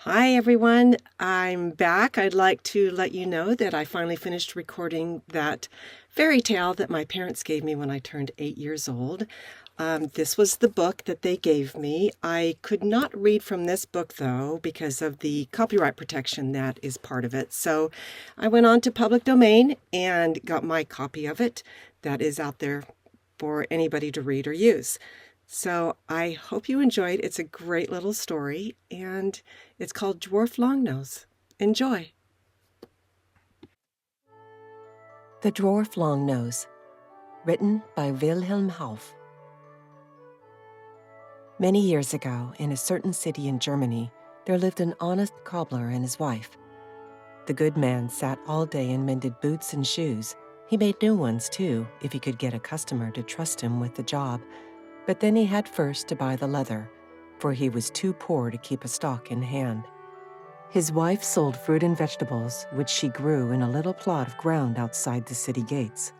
Hi, everyone. I'm back. I'd like to let you know that I finally finished recording that fairy tale that my parents gave me when I turned 8 years old. This was the book that they gave me. I could not read from this book, though, because of the copyright protection that is part of it. So I went on to public domain and got my copy of it that is out there for anybody to read or use. So I hope you enjoyed. It's a great little story, and it's called Dwarf Longnose. Enjoy. The Dwarf Longnose, written by Wilhelm Hauff. Many years ago, in a certain city in Germany, there lived an honest cobbler and his wife. The good man sat all day and mended boots and shoes. He made new ones, too, if he could get a customer to trust him with the job. But then he had first to buy the leather, for he was too poor to keep a stock in hand. His wife sold fruit and vegetables, which she grew in a little plot of ground outside the city gates.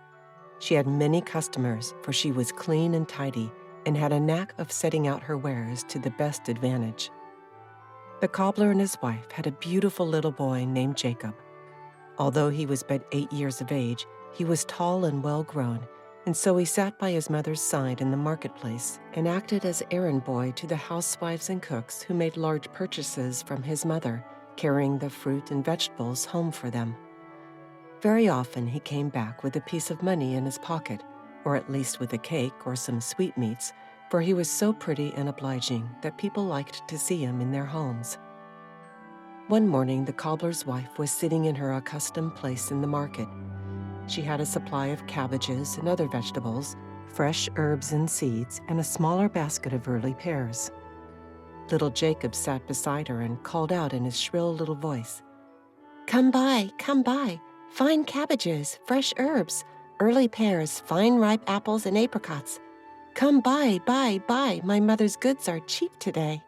She had many customers, for she was clean and tidy, and had a knack of setting out her wares to the best advantage. The cobbler and his wife had a beautiful little boy named Jacob. Although he was but 8 years of age, he was tall and well-grown, and so he sat by his mother's side in the marketplace and acted as errand boy to the housewives and cooks who made large purchases from his mother, carrying the fruit and vegetables home for them. Very often he came back with a piece of money in his pocket, or at least with a cake or some sweetmeats, for he was so pretty and obliging that people liked to see him in their homes. One morning, the cobbler's wife was sitting in her accustomed place in the market. She had a supply of cabbages and other vegetables, fresh herbs and seeds, and a smaller basket of early pears. Little Jacob sat beside her and called out in his shrill little voice, come by, fine cabbages, fresh herbs, early pears, fine ripe apples and apricots. Come buy, my mother's goods are cheap today."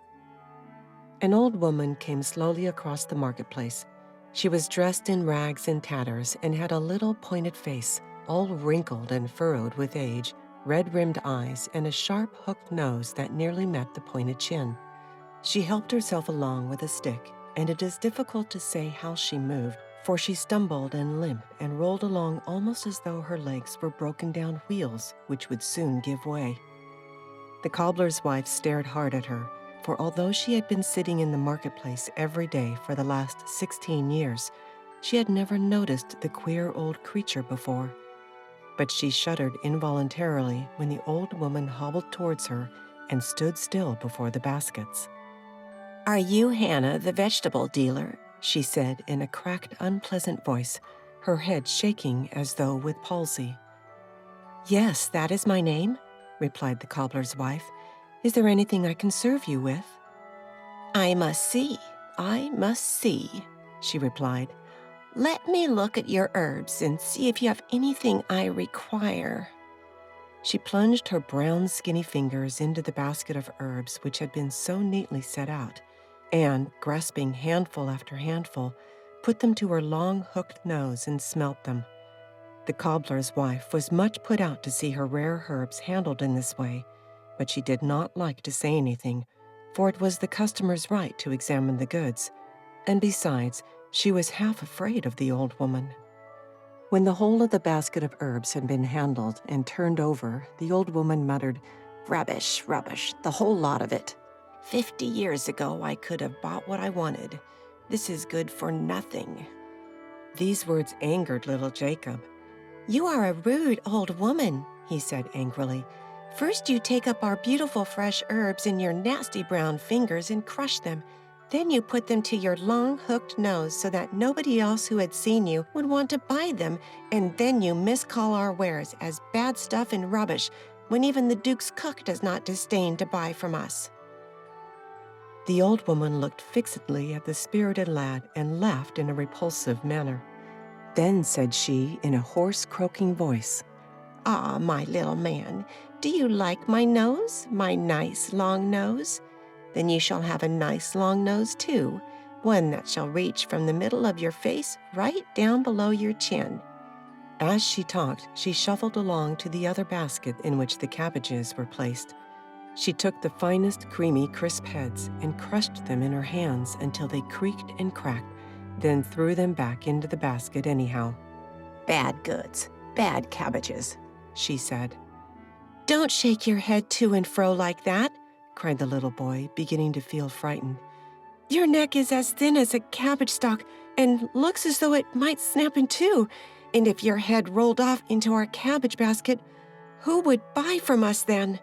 An old woman came slowly across the marketplace. She was dressed in rags and tatters and had a little pointed face, all wrinkled and furrowed with age, red-rimmed eyes, and a sharp hooked nose that nearly met the pointed chin. She helped herself along with a stick, and it is difficult to say how she moved, for she stumbled and limped and rolled along almost as though her legs were broken down wheels, which would soon give way. The cobbler's wife stared hard at her, for although she had been sitting in the marketplace every day for the last 16 years, she had never noticed the queer old creature before. But she shuddered involuntarily when the old woman hobbled towards her and stood still before the baskets. "Are you Hannah, the vegetable dealer?" she said in a cracked, unpleasant voice, her head shaking as though with palsy. "Yes, that is my name," replied the cobbler's wife. "Is there anything I can serve you with?" I must see," she replied. "Let me look at your herbs and see if you have anything I require." She plunged her brown, skinny fingers into the basket of herbs which had been so neatly set out, and, grasping handful after handful, put them to her long, hooked nose and smelt them. The cobbler's wife was much put out to see her rare herbs handled in this way, but she did not like to say anything, for it was the customer's right to examine the goods, and besides, she was half afraid of the old woman. When the whole of the basket of herbs had been handled and turned over, the old woman muttered, Rubbish, the whole lot of it. 50 years ago I could have bought what I wanted. This is good for nothing." These words angered little Jacob. "You are a rude old woman," he said angrily. "First you take up our beautiful fresh herbs in your nasty brown fingers and crush them. Then you put them to your long hooked nose so that nobody else who had seen you would want to buy them, and then you miscall our wares as bad stuff and rubbish when even the Duke's cook does not disdain to buy from us." The old woman looked fixedly at the spirited lad and laughed in a repulsive manner. Then said she in a hoarse, croaking voice, "Ah, my little man, do you like my nose, my nice long nose? Then you shall have a nice long nose too, one that shall reach from the middle of your face right down below your chin." As she talked, she shuffled along to the other basket in which the cabbages were placed. She took the finest, creamy, crisp heads and crushed them in her hands until they creaked and cracked, then threw them back into the basket anyhow. "Bad goods, bad cabbages," she said. "Don't shake your head to and fro like that," cried the little boy, beginning to feel frightened. "Your neck is as thin as a cabbage stalk and looks as though it might snap in two. And if your head rolled off into our cabbage basket, who would buy from us then?"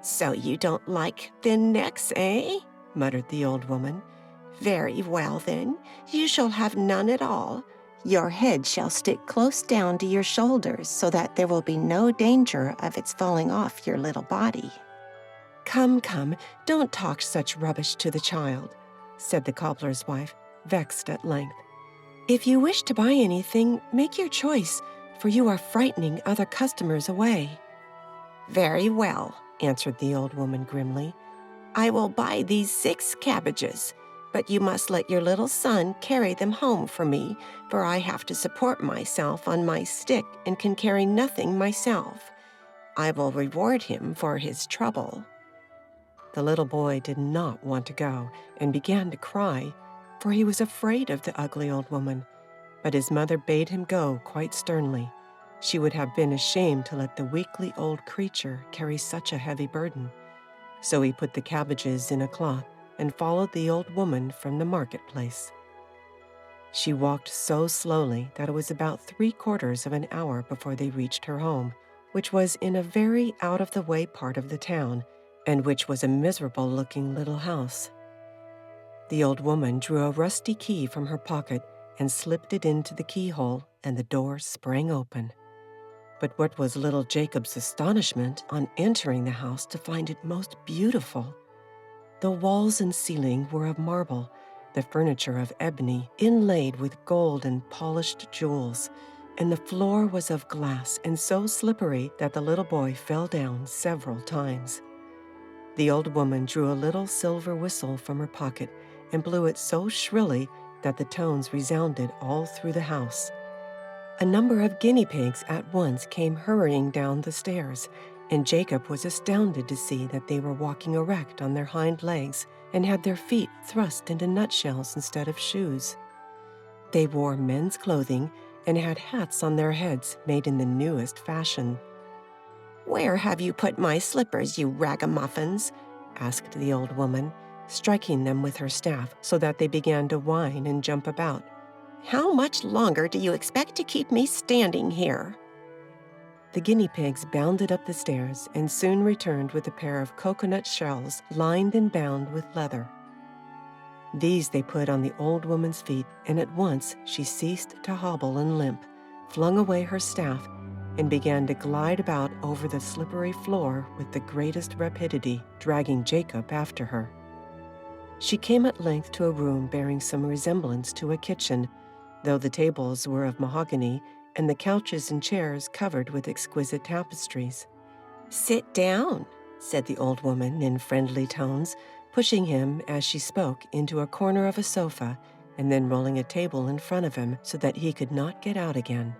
"So you don't like thin necks, eh?" muttered the old woman. "Very well, then, you shall have none at all. Your head shall stick close down to your shoulders so that there will be no danger of its falling off your little body." Come, don't talk such rubbish to the child," said the cobbler's wife, vexed at length. "If you wish to buy anything, make your choice, for you are frightening other customers away." "Very well," answered the old woman grimly. "I will buy these 6 cabbages, but you must let your little son carry them home for me, for I have to support myself on my stick and can carry nothing myself. I will reward him for his trouble." The little boy did not want to go and began to cry, for he was afraid of the ugly old woman. But his mother bade him go quite sternly. She would have been ashamed to let the weakly old creature carry such a heavy burden. So he put the cabbages in a cloth and followed the old woman from the marketplace. She walked so slowly that it was about 3/4 of an hour before they reached her home, which was in a very out-of-the-way part of the town, and which was a miserable-looking little house. The old woman drew a rusty key from her pocket and slipped it into the keyhole, and the door sprang open. But what was little Jacob's astonishment on entering the house to find it most beautiful! The walls and ceiling were of marble, the furniture of ebony, inlaid with gold and polished jewels, and the floor was of glass and so slippery that the little boy fell down several times. The old woman drew a little silver whistle from her pocket and blew it so shrilly that the tones resounded all through the house. A number of guinea pigs at once came hurrying down the stairs, and Jacob was astounded to see that they were walking erect on their hind legs and had their feet thrust into nutshells instead of shoes. They wore men's clothing and had hats on their heads made in the newest fashion. "Where have you put my slippers, you ragamuffins?" asked the old woman, striking them with her staff so that they began to whine and jump about. "How much longer do you expect to keep me standing here?" The guinea pigs bounded up the stairs and soon returned with a pair of coconut shells lined and bound with leather. These they put on the old woman's feet, and at once she ceased to hobble and limp, flung away her staff, and began to glide about over the slippery floor with the greatest rapidity, dragging Jacob after her. She came at length to a room bearing some resemblance to a kitchen, though the tables were of mahogany and the couches and chairs covered with exquisite tapestries. "Sit down," said the old woman in friendly tones, pushing him as she spoke into a corner of a sofa and then rolling a table in front of him so that he could not get out again.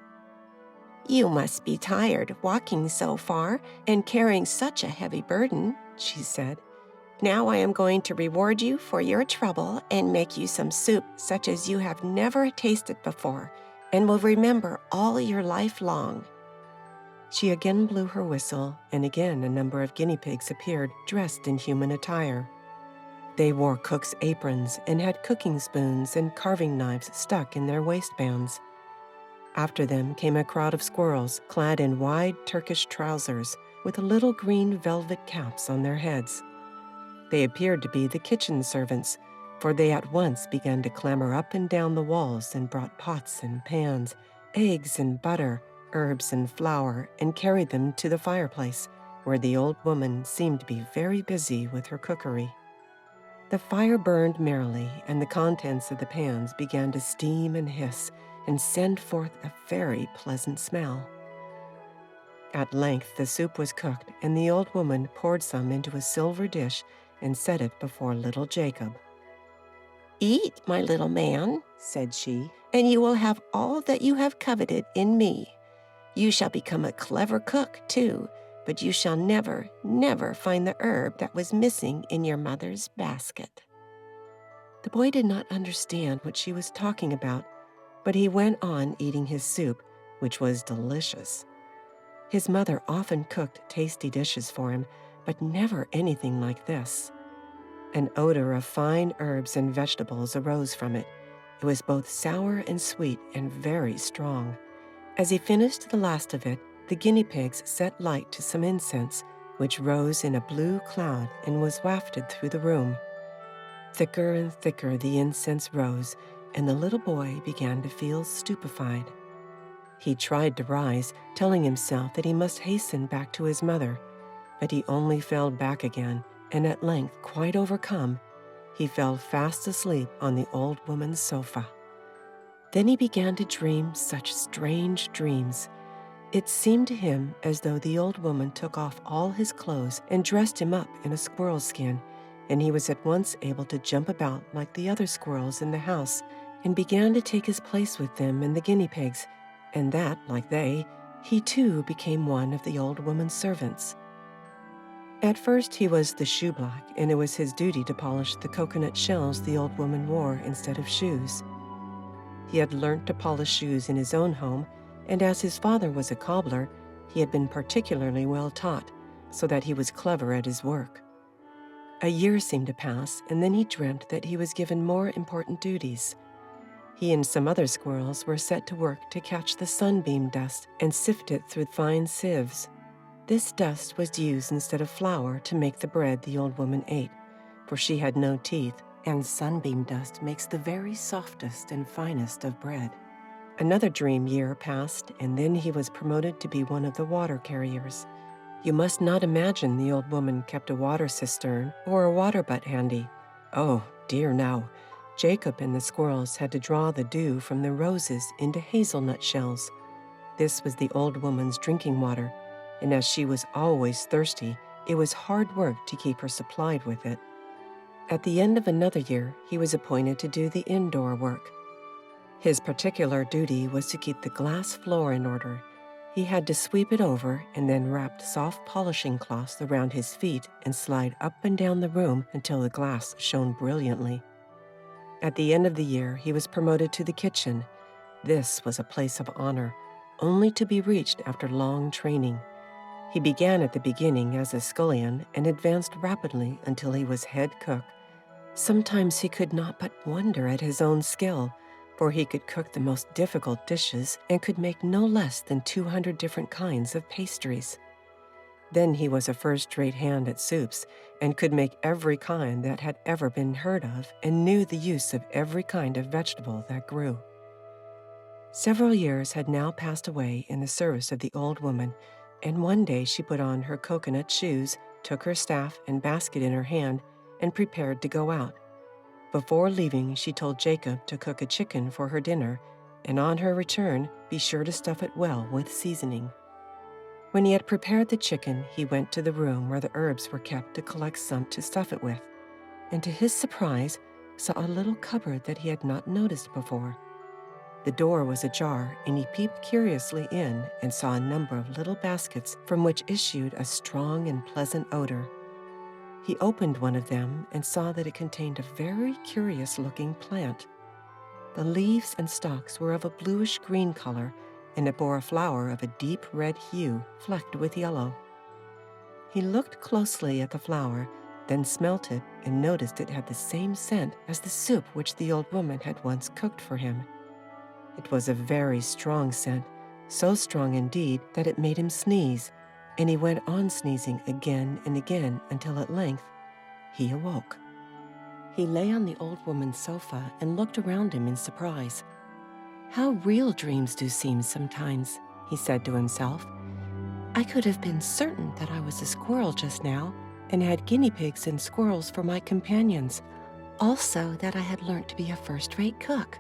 "You must be tired walking so far and carrying such a heavy burden," she said. "Now I am going to reward you for your trouble and make you some soup such as you have never tasted before and will remember all your life long." She again blew her whistle, and again a number of guinea pigs appeared dressed in human attire. They wore cook's aprons and had cooking spoons and carving knives stuck in their waistbands. After them came a crowd of squirrels clad in wide Turkish trousers with little green velvet caps on their heads. They appeared to be the kitchen servants, for they at once began to clamber up and down the walls and brought pots and pans, eggs and butter, herbs and flour, and carried them to the fireplace, where the old woman seemed to be very busy with her cookery. The fire burned merrily, and the contents of the pans began to steam and hiss and send forth a very pleasant smell. At length the soup was cooked, and the old woman poured some into a silver dish and set it before little Jacob. "Eat, my little man," said she, "and you will have all that you have coveted in me. You shall become a clever cook, too, but you shall never, never find the herb that was missing in your mother's basket." The boy did not understand what she was talking about, but he went on eating his soup, which was delicious. His mother often cooked tasty dishes for him, but never anything like this. An odor of fine herbs and vegetables arose from it. It was both sour and sweet and very strong. As he finished the last of it, the guinea pigs set light to some incense, which rose in a blue cloud and was wafted through the room. Thicker and thicker the incense rose, and the little boy began to feel stupefied. He tried to rise, telling himself that he must hasten back to his mother, but he only fell back again, and at length, quite overcome, he fell fast asleep on the old woman's sofa. Then he began to dream such strange dreams. It seemed to him as though the old woman took off all his clothes and dressed him up in a squirrel's skin, and he was at once able to jump about like the other squirrels in the house, and began to take his place with them and the guinea pigs, and that, like they, he too became one of the old woman's servants. At first he was the shoeblack, and it was his duty to polish the coconut shells the old woman wore instead of shoes. He had learnt to polish shoes in his own home, and as his father was a cobbler, he had been particularly well taught, so that he was clever at his work. A year seemed to pass, and then he dreamt that he was given more important duties. He and some other squirrels were set to work to catch the sunbeam dust and sift it through fine sieves. This dust was used instead of flour to make the bread the old woman ate, for she had no teeth, and sunbeam dust makes the very softest and finest of bread. Another dream year passed, and then he was promoted to be one of the water carriers. You must not imagine the old woman kept a water cistern or a water butt handy. Oh, dear no. Jacob and the squirrels had to draw the dew from the roses into hazelnut shells. This was the old woman's drinking water, and as she was always thirsty, it was hard work to keep her supplied with it. At the end of another year, he was appointed to do the indoor work. His particular duty was to keep the glass floor in order. He had to sweep it over and then wrap soft polishing cloths around his feet and slide up and down the room until the glass shone brilliantly. At the end of the year, he was promoted to the kitchen. This was a place of honor, only to be reached after long training. He began at the beginning as a scullion and advanced rapidly until he was head cook. Sometimes he could not but wonder at his own skill, for he could cook the most difficult dishes and could make no less than 200 different kinds of pastries. Then he was a first-rate hand at soups and could make every kind that had ever been heard of and knew the use of every kind of vegetable that grew. Several years had now passed away in the service of the old woman, and one day she put on her coconut shoes, took her staff and basket in her hand, and prepared to go out. Before leaving, she told Jacob to cook a chicken for her dinner, and on her return, be sure to stuff it well with seasoning. When he had prepared the chicken, he went to the room where the herbs were kept to collect some to stuff it with, and to his surprise, saw a little cupboard that he had not noticed before. The door was ajar, and he peeped curiously in and saw a number of little baskets from which issued a strong and pleasant odor. He opened one of them and saw that it contained a very curious-looking plant. The leaves and stalks were of a bluish-green color, and it bore a flower of a deep red hue, flecked with yellow. He looked closely at the flower, then smelt it and noticed it had the same scent as the soup which the old woman had once cooked for him. It was a very strong scent, so strong indeed that it made him sneeze, and he went on sneezing again and again until at length he awoke. He lay on the old woman's sofa and looked around him in surprise. "How real dreams do seem sometimes," he said to himself. "I could have been certain that I was a squirrel just now and had guinea pigs and squirrels for my companions. Also that I had learnt to be a first-rate cook.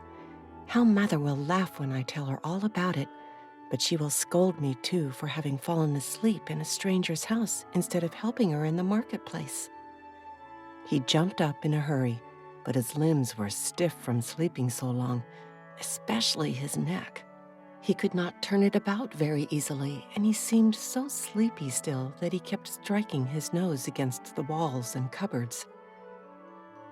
How Mother will laugh when I tell her all about it, but she will scold me too for having fallen asleep in a stranger's house instead of helping her in the marketplace." He jumped up in a hurry, but his limbs were stiff from sleeping so long, especially his neck. He could not turn it about very easily, and he seemed so sleepy still that he kept striking his nose against the walls and cupboards.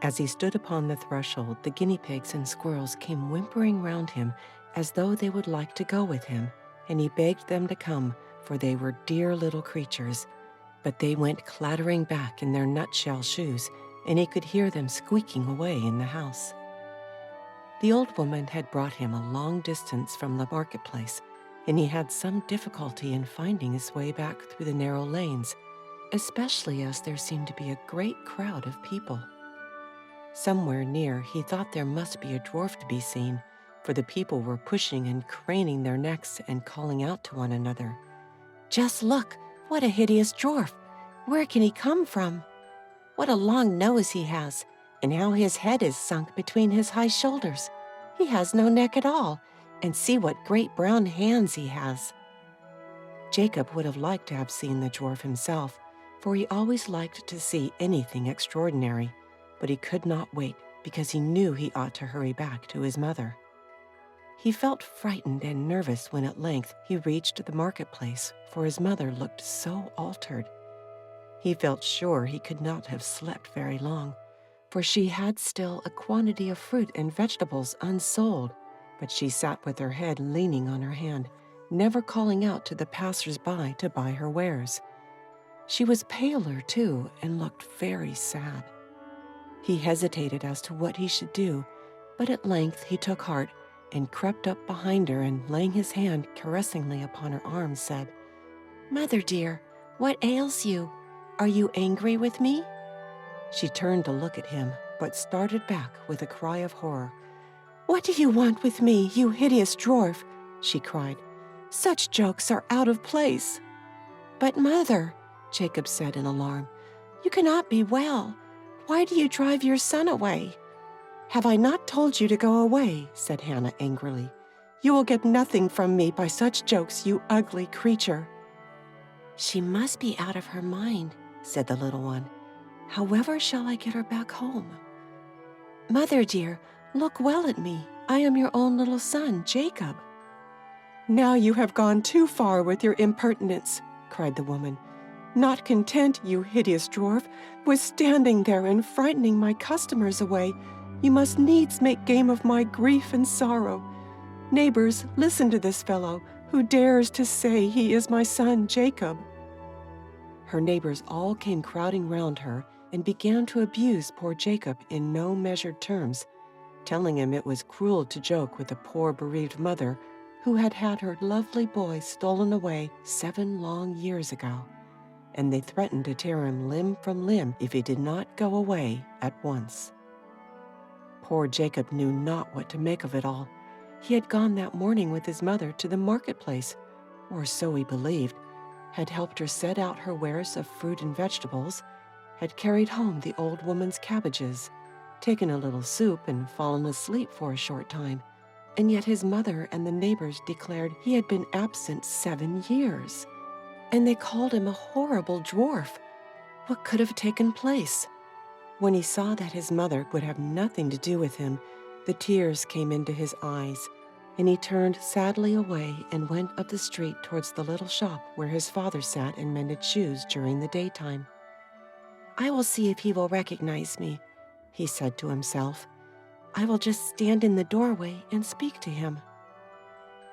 As he stood upon the threshold, the guinea pigs and squirrels came whimpering round him as though they would like to go with him, and he begged them to come, for they were dear little creatures. But they went clattering back in their nutshell shoes, and he could hear them squeaking away in the house. The old woman had brought him a long distance from the marketplace, and he had some difficulty in finding his way back through the narrow lanes, especially as there seemed to be a great crowd of people. Somewhere near, he thought there must be a dwarf to be seen, for the people were pushing and craning their necks and calling out to one another. "Just look! What a hideous dwarf! Where can he come from? What a long nose he has, and how his head is sunk between his high shoulders. He has no neck at all, and see what great brown hands he has." Jacob would have liked to have seen the dwarf himself, for he always liked to see anything extraordinary, but he could not wait because he knew he ought to hurry back to his mother. He felt frightened and nervous when at length he reached the marketplace, for his mother looked so altered. He felt sure he could not have slept very long, for she had still a quantity of fruit and vegetables unsold, but she sat with her head leaning on her hand, never calling out to the passers-by to buy her wares. She was paler, too, and looked very sad. He hesitated as to what he should do, but at length he took heart and crept up behind her and, laying his hand caressingly upon her arm, said, "Mother dear, what ails you? Are you angry with me?" She turned to look at him, but started back with a cry of horror. "What do you want with me, you hideous dwarf?" she cried. "Such jokes are out of place." "But mother," Jacob said in alarm, "you cannot be well. Why do you drive your son away?" "Have I not told you to go away?" said Hannah angrily. "You will get nothing from me by such jokes, you ugly creature." "She must be out of her mind," said the little one. "However shall I get her back home?" "Mother dear, look well at me. I am your own little son, Jacob." "Now you have gone too far with your impertinence," cried the woman. "Not content, you hideous dwarf, with standing there and frightening my customers away, you must needs make game of my grief and sorrow. Neighbors, listen to this fellow who dares to say he is my son Jacob." Her neighbors all came crowding round her and began to abuse poor Jacob in no measured terms, telling him it was cruel to joke with a poor bereaved mother who had had her lovely boy stolen away 7 long years ago, and they threatened to tear him limb from limb if he did not go away at once. Poor Jacob knew not what to make of it all. He had gone that morning with his mother to the marketplace, or so he believed, had helped her set out her wares of fruit and vegetables, had carried home the old woman's cabbages, taken a little soup and fallen asleep for a short time, and yet his mother and the neighbors declared he had been absent 7 years, and they called him a horrible dwarf. What could have taken place? When he saw that his mother would have nothing to do with him, the tears came into his eyes, and he turned sadly away and went up the street towards the little shop where his father sat and mended shoes during the daytime. "I will see if he will recognize me," he said to himself. "I will just stand in the doorway and speak to him."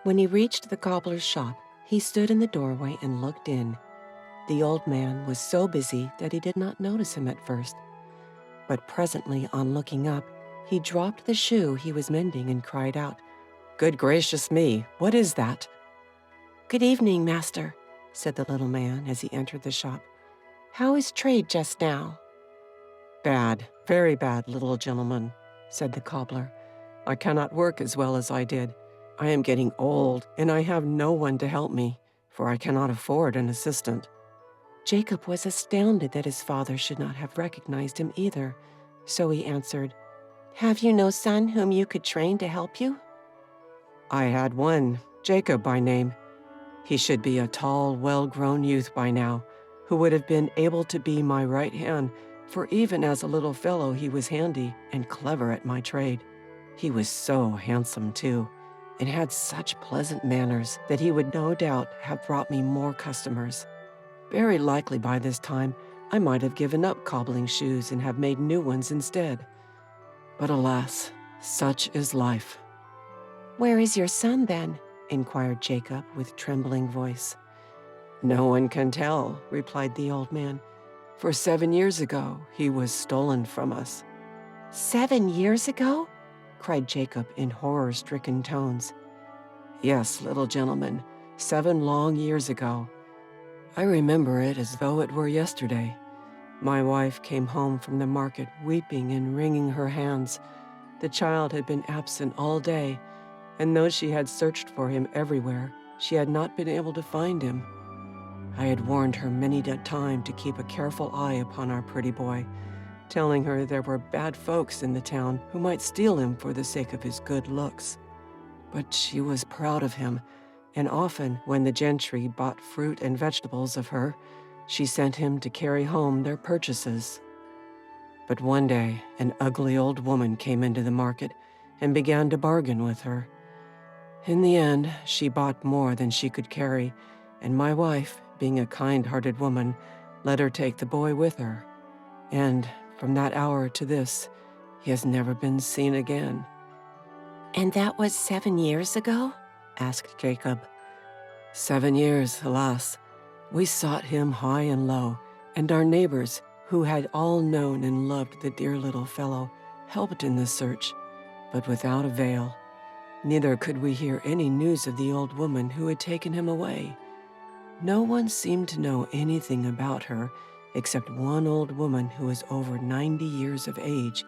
When he reached the cobbler's shop, he stood in the doorway and looked in. The old man was so busy that he did not notice him at first, but presently, on looking up, he dropped the shoe he was mending and cried out, "Good gracious me, what is that?" "Good evening, master," said the little man as he entered the shop. "How is trade just now?" "Bad, very bad, little gentleman," said the cobbler. "I cannot work as well as I did. I am getting old, and I have no one to help me, for I cannot afford an assistant." Jacob was astounded that his father should not have recognized him either, so he answered, "Have you no son whom you could train to help you?" "I had one, Jacob by name. He should be a tall, well-grown youth by now, who would have been able to be my right hand, for even as a little fellow he was handy and clever at my trade. He was so handsome, too. and had such pleasant manners that he would no doubt have brought me more customers. Very likely by this time, I might have given up cobbling shoes and have made new ones instead. But alas, such is life. "Where is your son, then?" inquired Jacob with trembling voice. "No one can tell," replied the old man. "For 7 years ago, he was stolen from us." "7 years ago?" cried Jacob in horror-stricken tones. "Yes, little gentleman, 7 long years ago. I remember it as though it were yesterday. My wife came home from the market weeping and wringing her hands. The child had been absent all day, and though she had searched for him everywhere, she had not been able to find him. I had warned her many a time to keep a careful eye upon our pretty boy, telling her there were bad folks in the town who might steal him for the sake of his good looks. But she was proud of him, and often when the gentry bought fruit and vegetables of her, she sent him to carry home their purchases. But one day, an ugly old woman came into the market and began to bargain with her. In the end, she bought more than she could carry, and my wife, being a kind-hearted woman, let her take the boy with her. And from that hour to this, he has never been seen again." "And that was 7 years ago?" asked Jacob. 7 years, alas. We sought him high and low, and our neighbors, who had all known and loved the dear little fellow, helped in the search, but without avail. Neither could we hear any news of the old woman who had taken him away. No one seemed to know anything about her, except one old woman who was over 90 years of age,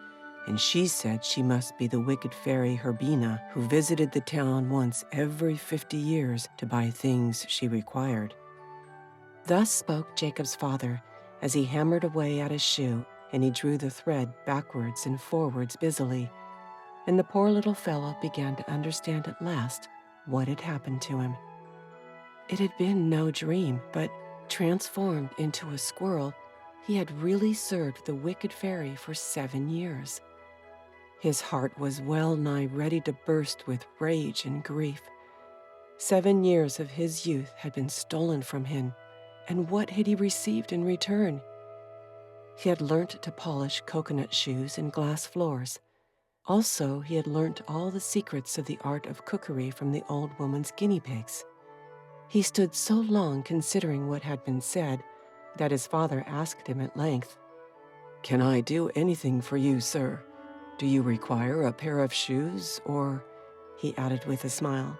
and she said she must be the wicked fairy Herbina, who visited the town once every 50 years to buy things she required. Thus spoke Jacob's father, as he hammered away at his shoe, and he drew the thread backwards and forwards busily, and the poor little fellow began to understand at last what had happened to him. It had been no dream, but transformed into a squirrel, he had really served the wicked fairy for 7 years. His heart was well nigh ready to burst with rage and grief. 7 years of his youth had been stolen from him, and what had he received in return? He had learnt to polish coconut shoes and glass floors. Also, he had learnt all the secrets of the art of cookery from the old woman's guinea pigs. He stood so long considering what had been said that his father asked him at length, "Can I do anything for you, sir? Do you require a pair of shoes, or," he added with a smile,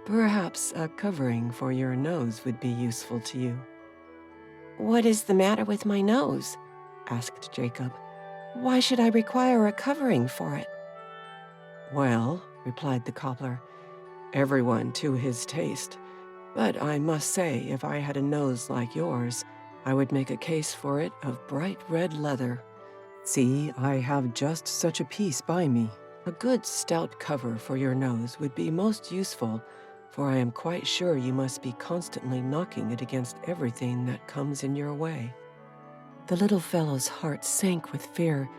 "perhaps a covering for your nose would be useful to you?" "What is the matter with my nose?" asked Jacob. "Why should I require a covering for it?" "Well," replied the cobbler, "everyone to his taste. But I must say, if I had a nose like yours, I would make a case for it of bright red leather. See, I have just such a piece by me. A good stout cover for your nose would be most useful, for I am quite sure you must be constantly knocking it against everything that comes in your way." The little fellow's heart sank with fear.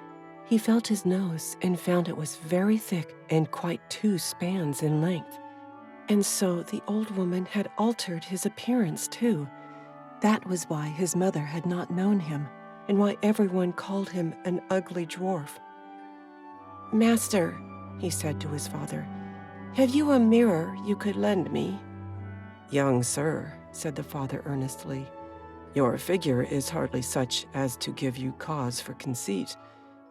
He felt his nose and found it was very thick and quite 2 spans in length. And so the old woman had altered his appearance too. That was why his mother had not known him, and why everyone called him an ugly dwarf. "Master," he said to his father, "have you a mirror you could lend me?" "Young sir," said the father earnestly, "your figure is hardly such as to give you cause for conceit,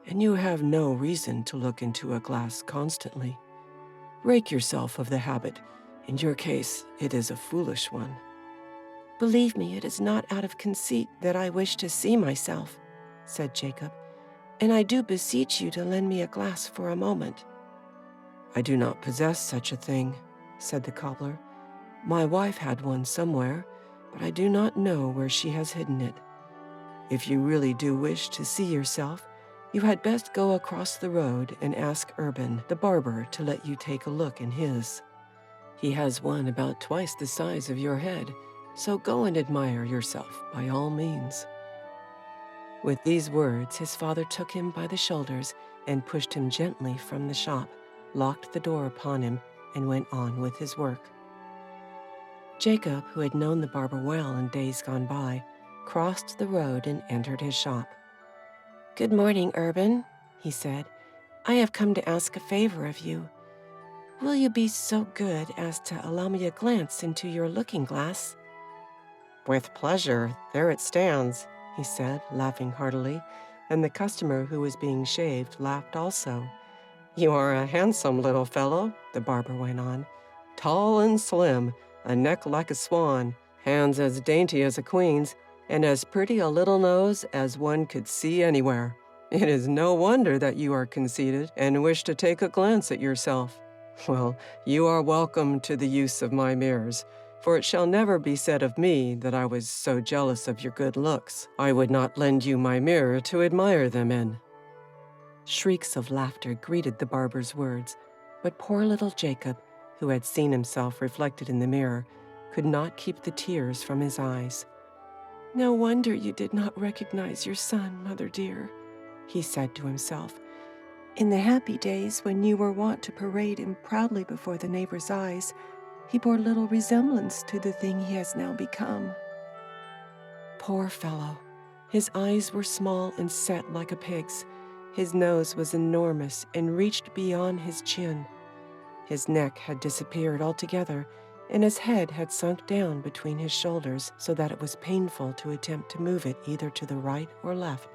and you have no reason to look into a glass constantly. Break yourself of the habit. In your case, it is a foolish one." "Believe me, it is not out of conceit that I wish to see myself," said Jacob, "and I do beseech you to lend me a glass for a moment." "I do not possess such a thing," said the cobbler. "My wife had one somewhere, but I do not know where she has hidden it. If you really do wish to see yourself, you had best go across the road and ask Urban, the barber, to let you take a look in his. He has one about twice the size of your head, so go and admire yourself by all means." With these words, his father took him by the shoulders and pushed him gently from the shop, locked the door upon him, and went on with his work. Jacob, who had known the barber well in days gone by, crossed the road and entered his shop. "Good morning, Urban," he said. "I have come to ask a favor of you. Will you be so good as to allow me a glance into your looking-glass?" "With pleasure. There it stands," he said, laughing heartily, and the customer who was being shaved laughed also. "You are a handsome little fellow," the barber went on. "Tall and slim, a neck like a swan, hands as dainty as a queen's, and as pretty a little nose as one could see anywhere. It is no wonder that you are conceited and wish to take a glance at yourself. Well, you are welcome to the use of my mirrors, for it shall never be said of me that I was so jealous of your good looks. I would not lend you my mirror to admire them in." Shrieks of laughter greeted the barber's words, but poor little Jacob, who had seen himself reflected in the mirror, could not keep the tears from his eyes. "No wonder you did not recognize your son, mother dear," he said to himself. "In the happy days when you were wont to parade him proudly before the neighbors' eyes, he bore little resemblance to the thing he has now become." Poor fellow! His eyes were small and set like a pig's. His nose was enormous and reached beyond his chin. His neck had disappeared altogether, and his head had sunk down between his shoulders so that it was painful to attempt to move it either to the right or left.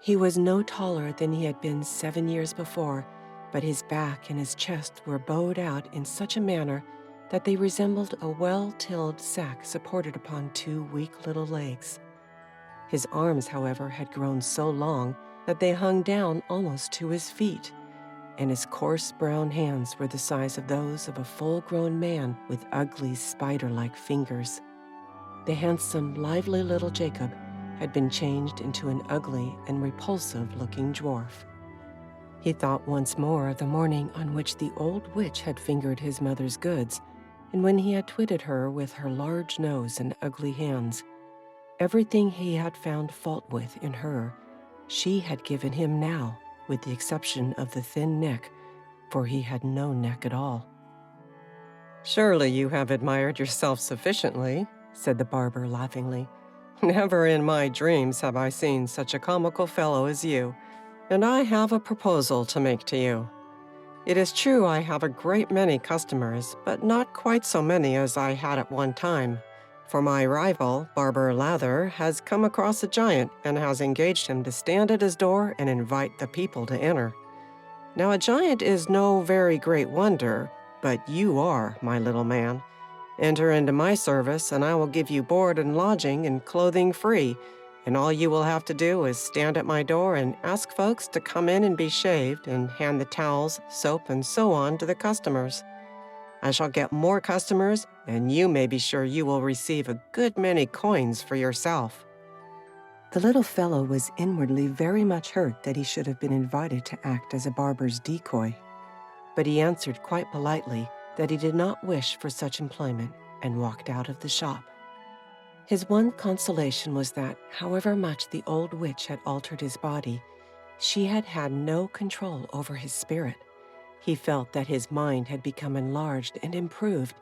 He was no taller than he had been 7 years before, but his back and his chest were bowed out in such a manner that they resembled a well-tilled sack supported upon 2 weak little legs. His arms, however, had grown so long that they hung down almost to his feet, and his coarse brown hands were the size of those of a full-grown man with ugly spider-like fingers. The handsome, lively little Jacob had been changed into an ugly and repulsive-looking dwarf. He thought once more of the morning on which the old witch had fingered his mother's goods, and when he had twitted her with her large nose and ugly hands. Everything he had found fault with in her, she had given him now, with the exception of the thin neck, for he had no neck at all. "Surely you have admired yourself sufficiently," said the barber laughingly. "Never in my dreams have I seen such a comical fellow as you, and I have a proposal to make to you. It is true I have a great many customers, but not quite so many as I had at one time, for my rival, Barber Lather, has come across a giant and has engaged him to stand at his door and invite the people to enter. Now, a giant is no very great wonder, but you are, my little man. Enter into my service, and I will give you board and lodging and clothing free, and all you will have to do is stand at my door and ask folks to come in and be shaved and hand the towels, soap, and so on to the customers. I shall get more customers, and you may be sure you will receive a good many coins for yourself." The little fellow was inwardly very much hurt that he should have been invited to act as a barber's decoy, but he answered quite politely that he did not wish for such employment and walked out of the shop. His one consolation was that, however much the old witch had altered his body, she had had no control over his spirit. He felt that his mind had become enlarged and improved,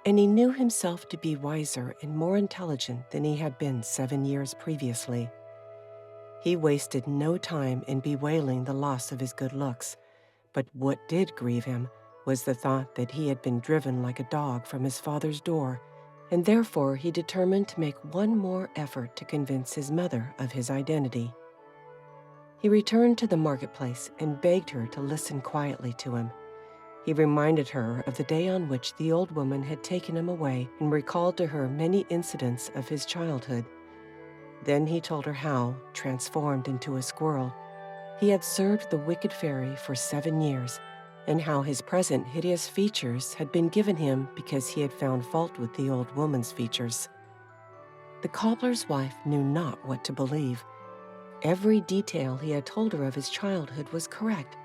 and he knew himself to be wiser and more intelligent than he had been 7 years previously. He wasted no time in bewailing the loss of his good looks, but what did grieve him was the thought that he had been driven like a dog from his father's door, and therefore he determined to make one more effort to convince his mother of his identity. He returned to the marketplace and begged her to listen quietly to him. He reminded her of the day on which the old woman had taken him away and recalled to her many incidents of his childhood. Then he told her how, transformed into a squirrel, he had served the wicked fairy for 7 years, and how his present hideous features had been given him because he had found fault with the old woman's features. The cobbler's wife knew not what to believe. Every detail he had told her of his childhood was correct,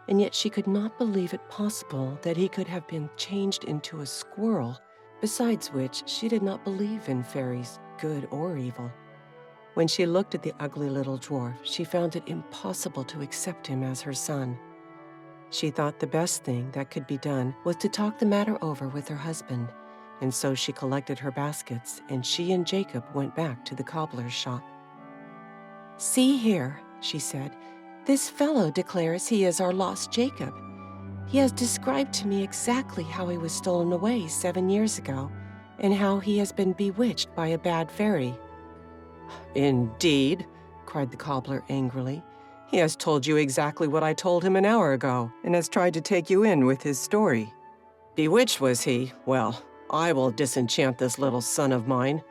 and yet she could not believe it possible that he could have been changed into a squirrel, besides which she did not believe in fairies, good or evil. When she looked at the ugly little dwarf, she found it impossible to accept him as her son. She thought the best thing that could be done was to talk the matter over with her husband, and so she collected her baskets, and she and Jacob went back to the cobbler's shop. "See here," she said, "this fellow declares he is our lost Jacob. He has described to me exactly how he was stolen away 7 years ago, and how he has been bewitched by a bad fairy." "Indeed," cried the cobbler angrily. "He has told you exactly what I told him an hour ago, and has tried to take you in with his story. Bewitched was he? Well, I will disenchant this little son of mine."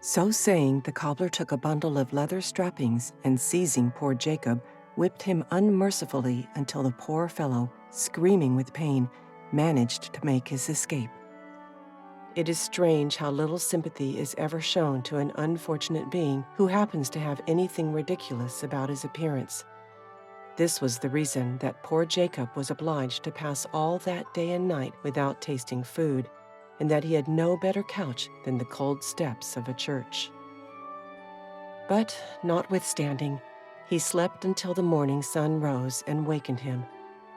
So saying, the cobbler took a bundle of leather strappings and, seizing poor Jacob, whipped him unmercifully until the poor fellow, screaming with pain, managed to make his escape. It is strange how little sympathy is ever shown to an unfortunate being who happens to have anything ridiculous about his appearance. This was the reason that poor Jacob was obliged to pass all that day and night without tasting food, and that he had no better couch than the cold steps of a church. But, notwithstanding, he slept until the morning sun rose and wakened him,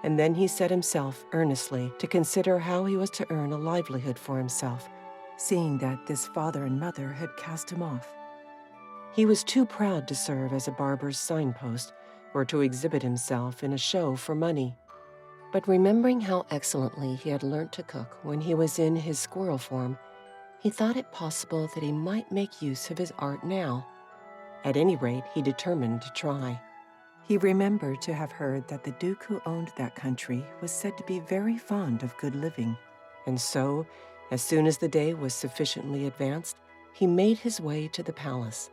and then he set himself earnestly to consider how he was to earn a livelihood for himself, seeing that this father and mother had cast him off. He was too proud to serve as a barber's signpost or to exhibit himself in a show for money. But remembering how excellently he had learnt to cook when he was in his squirrel form, he thought it possible that he might make use of his art now. At any rate, he determined to try. He remembered to have heard that the Duke who owned that country was said to be very fond of good living, and so, as soon as the day was sufficiently advanced, he made his way to the palace.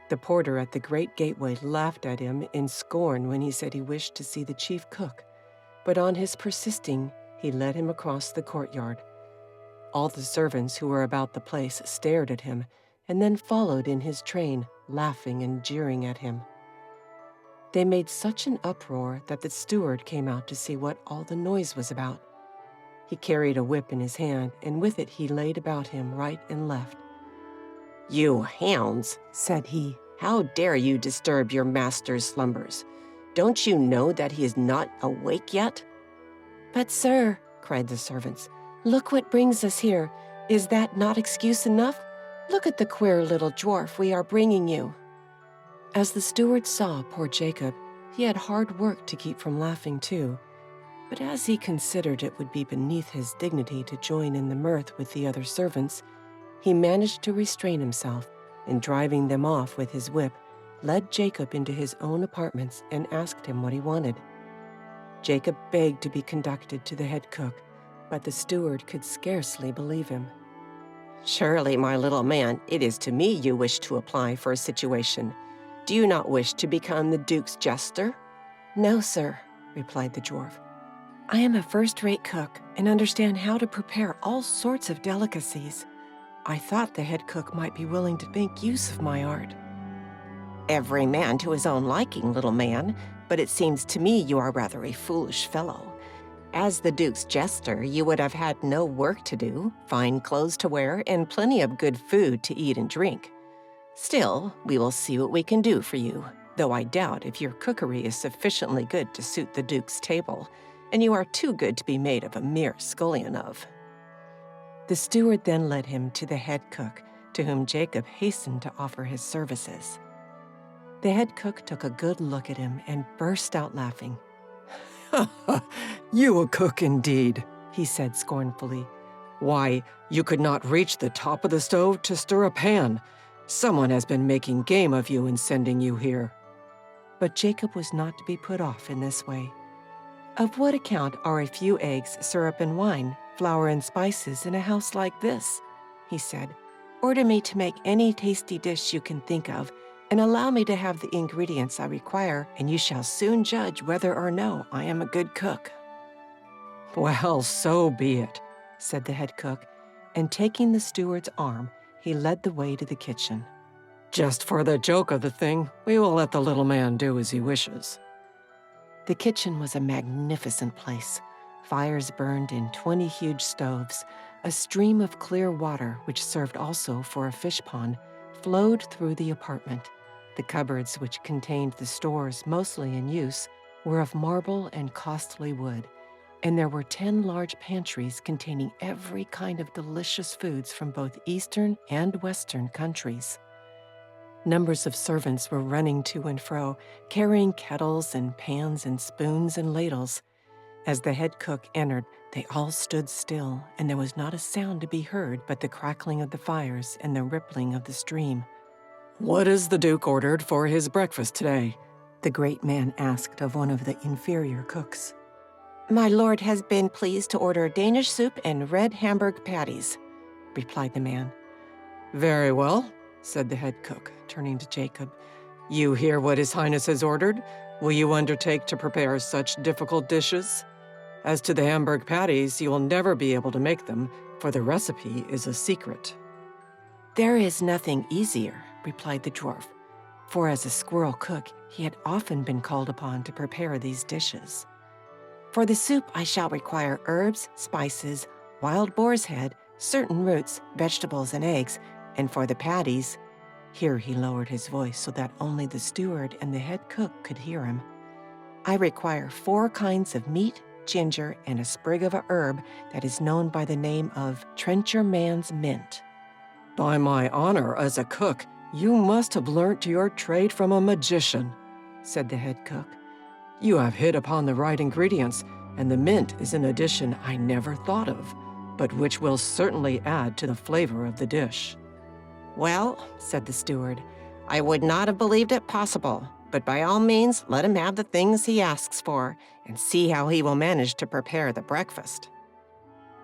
The porter at the great gateway laughed at him in scorn when he said he wished to see the chief cook, but on his persisting, he led him across the courtyard. All the servants who were about the place stared at him, and then followed in his train, laughing and jeering at him. They made such an uproar that the steward came out to see what all the noise was about. He carried a whip in his hand, and with it he laid about him right and left. "You hounds," said he, "how dare you disturb your master's slumbers? Don't you know that he is not awake yet?" "But, sir," cried the servants, "look what brings us here. Is that not excuse enough? Look at the queer little dwarf we are bringing you." As the steward saw poor Jacob, he had hard work to keep from laughing too, but as he considered it would be beneath his dignity to join in the mirth with the other servants, he managed to restrain himself, and driving them off with his whip, led Jacob into his own apartments and asked him what he wanted. Jacob begged to be conducted to the head cook, but the steward could scarcely believe him. "Surely, my little man, it is to me you wish to apply for a situation. Do you not wish to become the Duke's jester?" "No, sir," replied the dwarf. "I am a first-rate cook and understand how to prepare all sorts of delicacies. I thought the head cook might be willing to make use of my art." "Every man to his own liking, little man, but it seems to me you are rather a foolish fellow. As the Duke's jester, you would have had no work to do, fine clothes to wear, and plenty of good food to eat and drink. Still, we will see what we can do for you, though I doubt if your cookery is sufficiently good to suit the Duke's table, and you are too good to be made of a mere scullion of." The steward then led him to the head cook, to whom Jacob hastened to offer his services. The head cook took a good look at him and burst out laughing. "You a cook indeed," he said scornfully. "Why, you could not reach the top of the stove to stir a pan. Someone has been making game of you in sending you here." But Jacob was not to be put off in this way. "Of what account are a few eggs, syrup, and wine, flour and spices in a house like this?" he said. "Order me to make any tasty dish you can think of, and allow me to have the ingredients I require, and you shall soon judge whether or no I am a good cook." "Well, so be it," said the head cook, and taking the steward's arm, he led the way to the kitchen. "Just for the joke of the thing, we will let the little man do as he wishes." The kitchen was a magnificent place. Fires burned in 20 huge stoves. A stream of clear water, which served also for a fish pond, flowed through the apartment. The cupboards, which contained the stores mostly in use, were of marble and costly wood, and there were 10 large pantries containing every kind of delicious foods from both Eastern and Western countries. Numbers of servants were running to and fro, carrying kettles and pans and spoons and ladles. As the head cook entered, they all stood still, and there was not a sound to be heard but the crackling of the fires and the rippling of the stream. "What has the Duke ordered for his breakfast today?" the great man asked of one of the inferior cooks. "My lord has been pleased to order Danish soup and red Hamburg patties," replied the man. "Very well," said the head cook, turning to Jacob. "You hear what His Highness has ordered? Will you undertake to prepare such difficult dishes? As to the Hamburg patties, you will never be able to make them, for the recipe is a secret." "There is nothing easier," replied the dwarf, for as a squirrel cook, he had often been called upon to prepare these dishes. "For the soup I shall require herbs, spices, wild boar's head, certain roots, vegetables, and eggs, and for the patties," here he lowered his voice so that only the steward and the head cook could hear him, "I require 4 kinds of meat, ginger, and a sprig of a herb that is known by the name of trencher man's mint." "By my honor as a cook, you must have learnt your trade from a magician," said the head cook. "You have hit upon the right ingredients, and the mint is an addition I never thought of, but which will certainly add to the flavor of the dish." "Well," said the steward, "I would not have believed it possible, but by all means let him have the things he asks for, and see how he will manage to prepare the breakfast."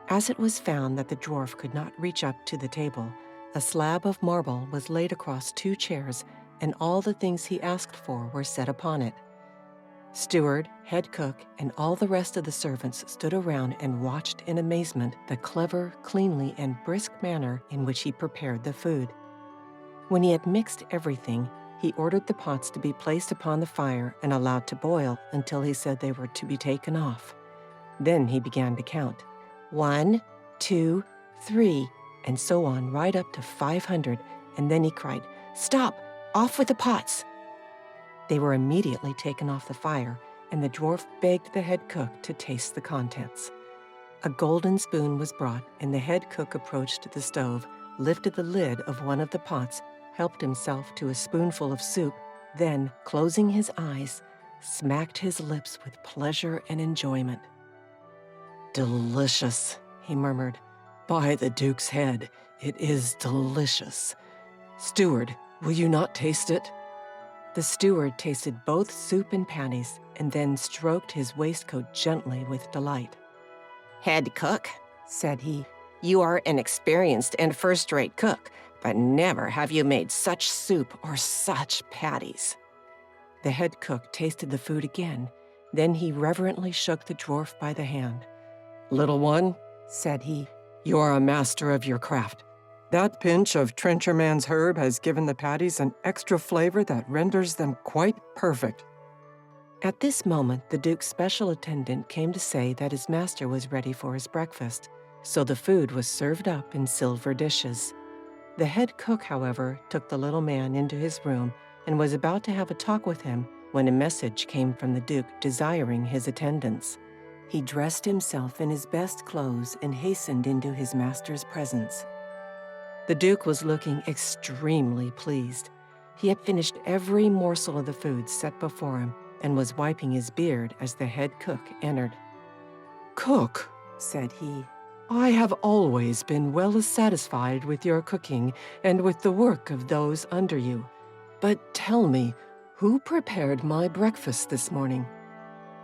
As it was found that the dwarf could not reach up to the table, a slab of marble was laid across 2 chairs, and all the things he asked for were set upon it. Steward, head cook, and all the rest of the servants stood around and watched in amazement the clever, cleanly, and brisk manner in which he prepared the food. When he had mixed everything, he ordered the pots to be placed upon the fire and allowed to boil until he said they were to be taken off. Then he began to count. 1, 2, 3, and so on right up to 500, and then he cried, "Stop! Off with the pots!" They were immediately taken off the fire, and the dwarf begged the head cook to taste the contents. A golden spoon was brought, and the head cook approached the stove, lifted the lid of one of the pots, helped himself to a spoonful of soup, then, closing his eyes, smacked his lips with pleasure and enjoyment. "Delicious," he murmured. "By the Duke's head, it is delicious. Steward, will you not taste it?" The steward tasted both soup and patties, and then stroked his waistcoat gently with delight. "Head cook," said he, "you are an experienced and first-rate cook, but never have you made such soup or such patties." The head cook tasted the food again. Then he reverently shook the dwarf by the hand. "Little one," said he, "you are a master of your craft. That pinch of trencherman's herb has given the patties an extra flavor that renders them quite perfect." At this moment, the Duke's special attendant came to say that his master was ready for his breakfast, so the food was served up in silver dishes. The head cook, however, took the little man into his room and was about to have a talk with him when a message came from the Duke desiring his attendance. He dressed himself in his best clothes and hastened into his master's presence. The Duke was looking extremely pleased. He had finished every morsel of the food set before him and was wiping his beard as the head cook entered. "Cook," said he, "I have always been well satisfied with your cooking and with the work of those under you. But tell me, who prepared my breakfast this morning?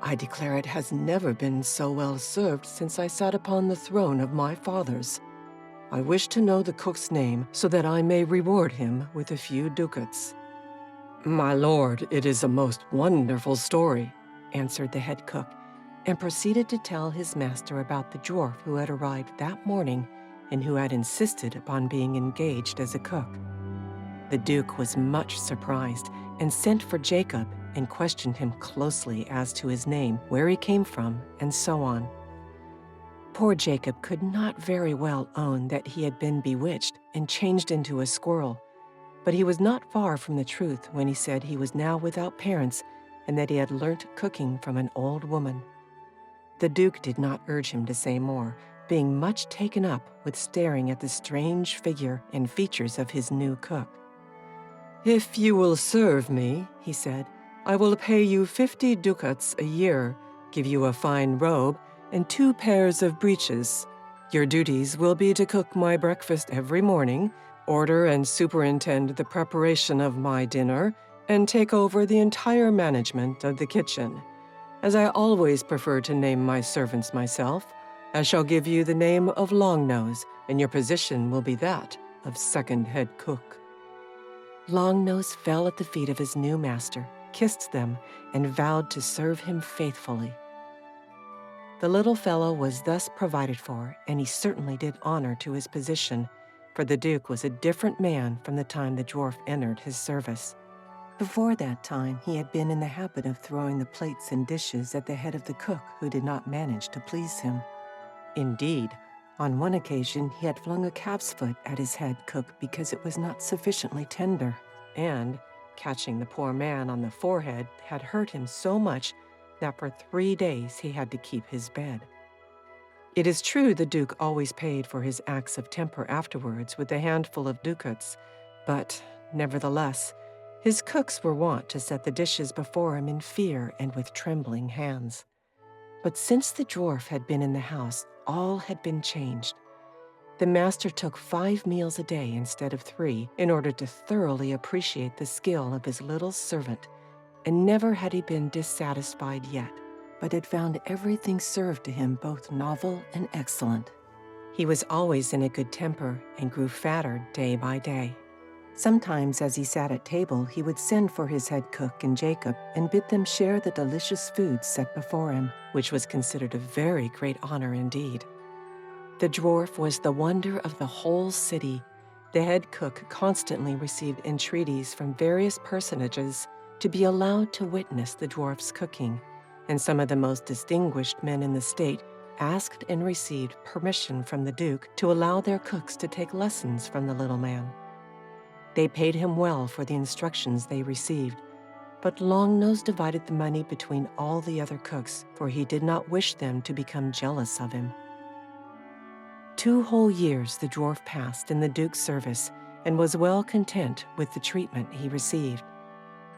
I declare it has never been so well served since I sat upon the throne of my fathers. I wish to know the cook's name so that I may reward him with a few ducats." "My lord, it is a most wonderful story," answered the head cook, and proceeded to tell his master about the dwarf who had arrived that morning and who had insisted upon being engaged as a cook. The Duke was much surprised and sent for Jacob and questioned him closely as to his name, where he came from, and so on. Poor Jacob could not very well own that he had been bewitched and changed into a squirrel, but he was not far from the truth when he said he was now without parents and that he had learnt cooking from an old woman. The Duke did not urge him to say more, being much taken up with staring at the strange figure and features of his new cook. "If you will serve me," he said, "I will pay you 50 ducats a year, give you a fine robe, and 2 pairs of breeches. Your duties will be to cook my breakfast every morning, order and superintend the preparation of my dinner, and take over the entire management of the kitchen. As I always prefer to name my servants myself, I shall give you the name of Longnose, and your position will be that of second head cook." Longnose fell at the feet of his new master, kissed them, and vowed to serve him faithfully. The little fellow was thus provided for, and he certainly did honor to his position, for the Duke was a different man from the time the dwarf entered his service. Before that time, he had been in the habit of throwing the plates and dishes at the head of the cook who did not manage to please him. Indeed, on one occasion he had flung a calf's foot at his head cook because it was not sufficiently tender, and, catching the poor man on the forehead, had hurt him so much that for 3 days he had to keep his bed. It is true the Duke always paid for his acts of temper afterwards with a handful of ducats, but, nevertheless, his cooks were wont to set the dishes before him in fear and with trembling hands. But since the dwarf had been in the house, all had been changed. The master took 5 meals a day instead of 3 in order to thoroughly appreciate the skill of his little servant, and never had he been dissatisfied yet, but had found everything served to him both novel and excellent. He was always in a good temper and grew fatter day by day. Sometimes as he sat at table, he would send for his head cook and Jacob and bid them share the delicious food set before him, which was considered a very great honor indeed. The dwarf was the wonder of the whole city. The head cook constantly received entreaties from various personages to be allowed to witness the dwarf's cooking, and some of the most distinguished men in the state asked and received permission from the Duke to allow their cooks to take lessons from the little man. They paid him well for the instructions they received, but Longnose divided the money between all the other cooks, for he did not wish them to become jealous of him. 2 whole years the dwarf passed in the Duke's service and was well content with the treatment he received.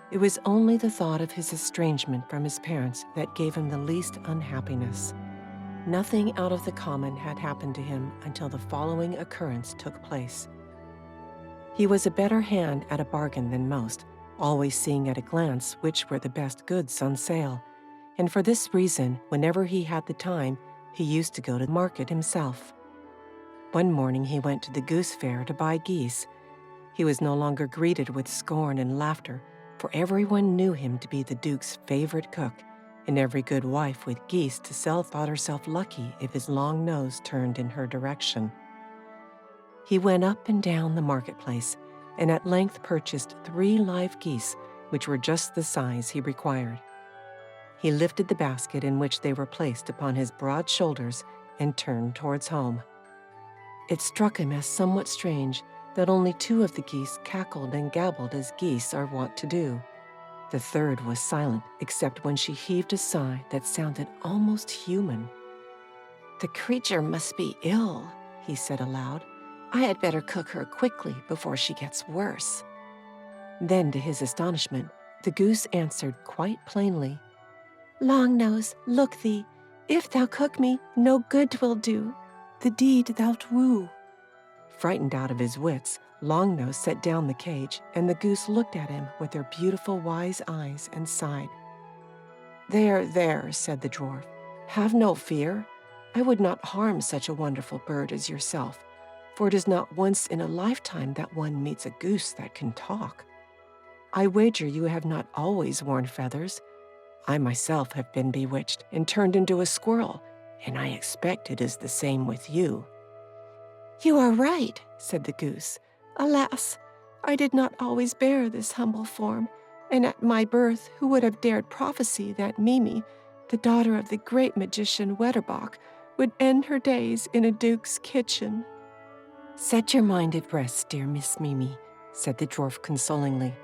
It was only the thought of his estrangement from his parents that gave him the least unhappiness. Nothing out of the common had happened to him until the following occurrence took place. He was a better hand at a bargain than most, always seeing at a glance which were the best goods on sale, and for this reason, whenever he had the time, he used to go to market himself. One morning he went to the goose fair to buy geese. He was no longer greeted with scorn and laughter, for everyone knew him to be the Duke's favorite cook, and every good wife with geese to sell thought herself lucky if his long nose turned in her direction. He went up and down the marketplace, and at length purchased 3 live geese, which were just the size he required. He lifted the basket in which they were placed upon his broad shoulders and turned towards home. It struck him as somewhat strange that only 2 of the geese cackled and gabbled as geese are wont to do. The third was silent, except when she heaved a sigh that sounded almost human. "The creature must be ill," he said aloud. "I had better cook her quickly before she gets worse." Then, to his astonishment, the goose answered quite plainly, "Longnose, look thee, if thou cook me, no good will do. The deed thou'lt rue." Frightened out of his wits, Longnose set down the cage, and the goose looked at him with her beautiful wise eyes and sighed. "There, there," said the dwarf, "have no fear. I would not harm such a wonderful bird as yourself, for it is not once in a lifetime that one meets a goose that can talk. I wager you have not always worn feathers. I myself have been bewitched and turned into a squirrel, and I expect it is the same with you." "You are right," said the goose. "Alas, I did not always bear this humble form, and at my birth who would have dared prophesy that Mimi, the daughter of the great magician Wetterbach, would end her days in a duke's kitchen?" "Set your mind at rest, dear Miss Mimi," said the dwarf consolingly.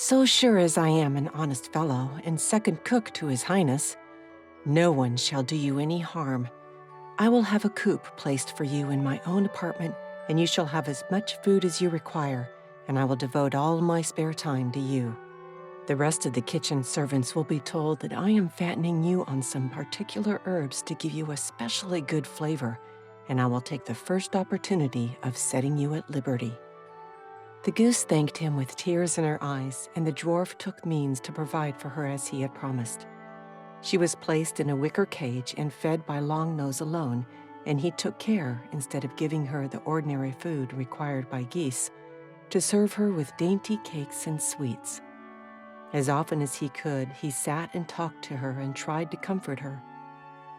So sure as I am an honest fellow and second cook to His Highness, no one shall do you any harm. I will have a coop placed for you in my own apartment, and you shall have as much food as you require, and I will devote all my spare time to you. The rest of the kitchen servants will be told that I am fattening you on some particular herbs to give you especially good flavor, and I will take the first opportunity of setting you at liberty." The goose thanked him with tears in her eyes, and the dwarf took means to provide for her as he had promised. She was placed in a wicker cage and fed by Longnose alone, and he took care, instead of giving her the ordinary food required by geese, to serve her with dainty cakes and sweets. As often as he could, he sat and talked to her and tried to comfort her.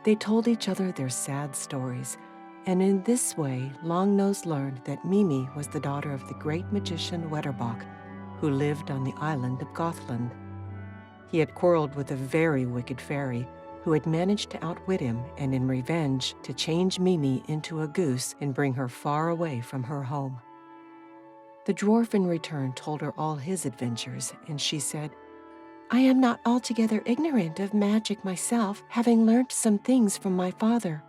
They told each other their sad stories, and in this way Longnose learned that Mimi was the daughter of the great magician Wetterbach, who lived on the island of Gothland. He had quarreled with a very wicked fairy, who had managed to outwit him and in revenge to change Mimi into a goose and bring her far away from her home. The dwarf in return told her all his adventures, and she said, "I am not altogether ignorant of magic myself, having learnt some things from my father.